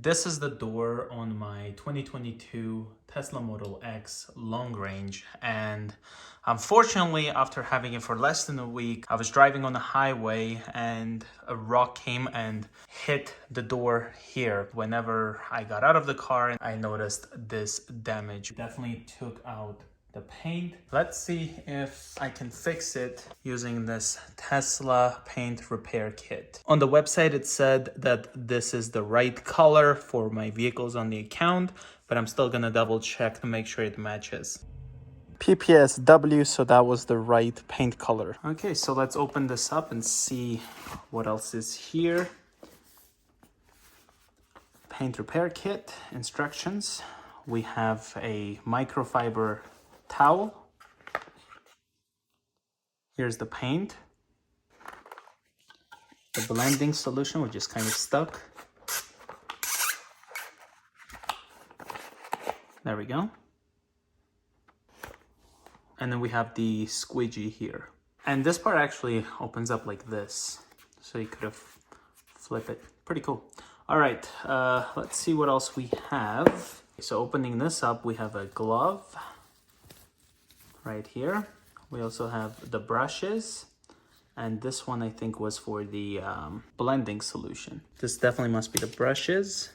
This is the door on my 2022 Tesla Model X long range, and unfortunately after having it for less than a week, I was driving on the highway and a rock came and hit the door here. Whenever I got out of the car, I noticed this damage. Definitely took out the paint. Let's see if I can fix it using this Tesla paint repair kit. On the website it said that this is the right color for my vehicles on the account, but I'm still gonna double check to make sure it matches. PPSW, so that was the right paint color. Okay, so let's open this up and see what else is here. Paint repair kit, instructions. We have a microfiber towel. Here's the paint. The blending solution, which is kind of stuck. There we go. And then we have the squeegee here. And this part actually opens up like this. So you could have flipped it. Pretty cool. All right, let's see what else we have. So opening this up, we have a glove right here. We also have the brushes. And this one I think was for the blending solution. This definitely must be the brushes.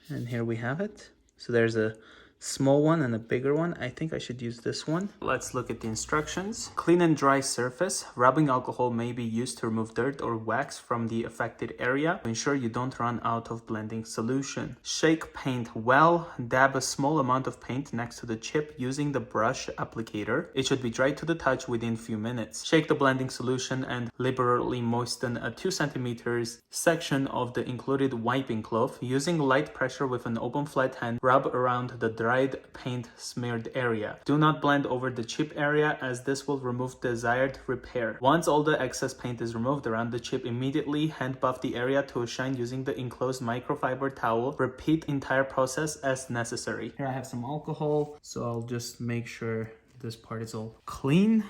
And here we have it. So there's a small one and a bigger one. I think I should use this one. Let's look at the instructions. Clean and dry surface. Rubbing alcohol may be used to remove dirt or wax from the affected area to ensure you don't run out of blending solution. Shake paint well. Dab a small amount of paint next to the chip using the brush applicator. It should be dry to the touch within a few minutes. Shake the blending solution and liberally moisten a 2 centimeters section of the included wiping cloth. Using light pressure with an open flat hand, rub around the dried paint smeared area. Do not blend over the chip area as this will remove desired repair. Once all the excess paint is removed around the chip, immediately hand buff the area to a shine using the enclosed microfiber towel. Repeat entire process as necessary. Here I have some alcohol, so I'll just make sure this part is all clean.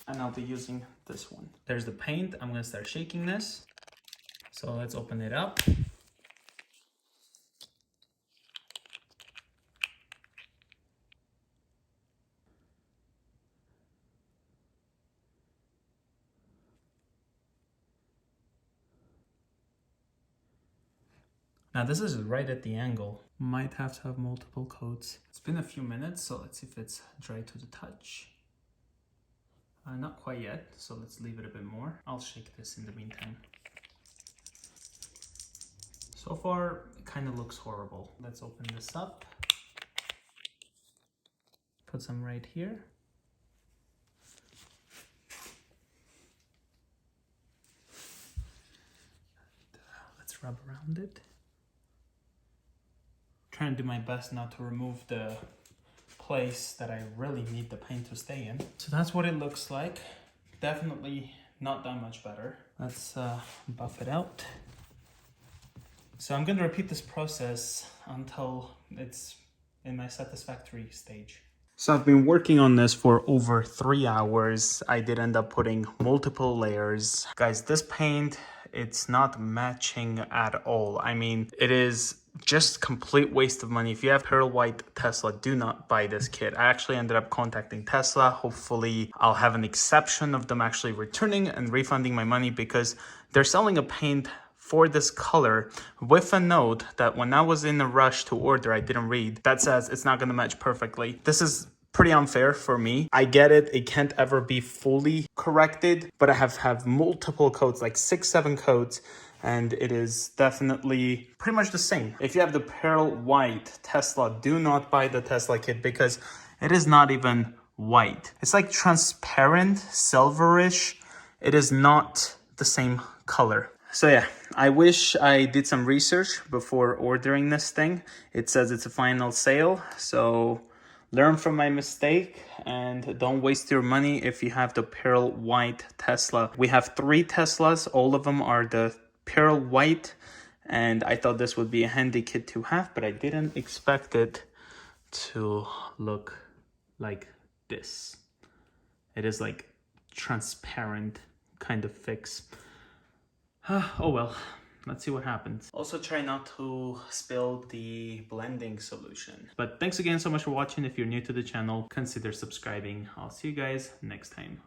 And I'll be using this one. There's the paint. I'm gonna start shaking this. So let's open it up. Now this is right at the angle. Might have to have multiple coats. It's been a few minutes, so let's see if it's dry to the touch. Not quite yet, so let's leave it a bit more. I'll shake this in the meantime. So far, it kind of looks horrible. Let's open this up. Put some right here. Let's rub around it. Trying to do my best not to remove the place that I really need the paint to stay in. So that's what it looks like. Definitely not that much better. Let's buff it out. So I'm going to repeat this process until it's in my satisfactory stage. So I've been working on this for over 3 hours. I did end up putting multiple layers. Guys, this paint, it's not matching at all. I mean, it is just complete waste of money. If you have pearl white Tesla, do not buy this kit. I actually ended up contacting Tesla. Hopefully I'll have an exception of them actually returning and refunding my money, because they're selling a paint for this color with a note that when I was in a rush to order, I didn't read, that says it's not going to match perfectly. This is pretty unfair for me. I get it. It can't ever be fully corrected, but I have multiple coats, like 6-7 coats, and it is definitely pretty much the same. If you have the pearl white Tesla, do not buy the Tesla kit, because it is not even white. It's like transparent, silverish. It is not the same color. So yeah, I wish I did some research before ordering this thing. It says it's a final sale, so learn from my mistake and don't waste your money if you have the pearl white Tesla. We have 3 Teslas, all of them are the pearl white, and I thought this would be a handy kit to have, but I didn't expect it to look like this. it is like transparent kind of fix. Oh well, let's see what happens. Also try not to spill the blending solution. But thanks again so much for watching. If you're new to the channel, consider subscribing. I'll see you guys next time.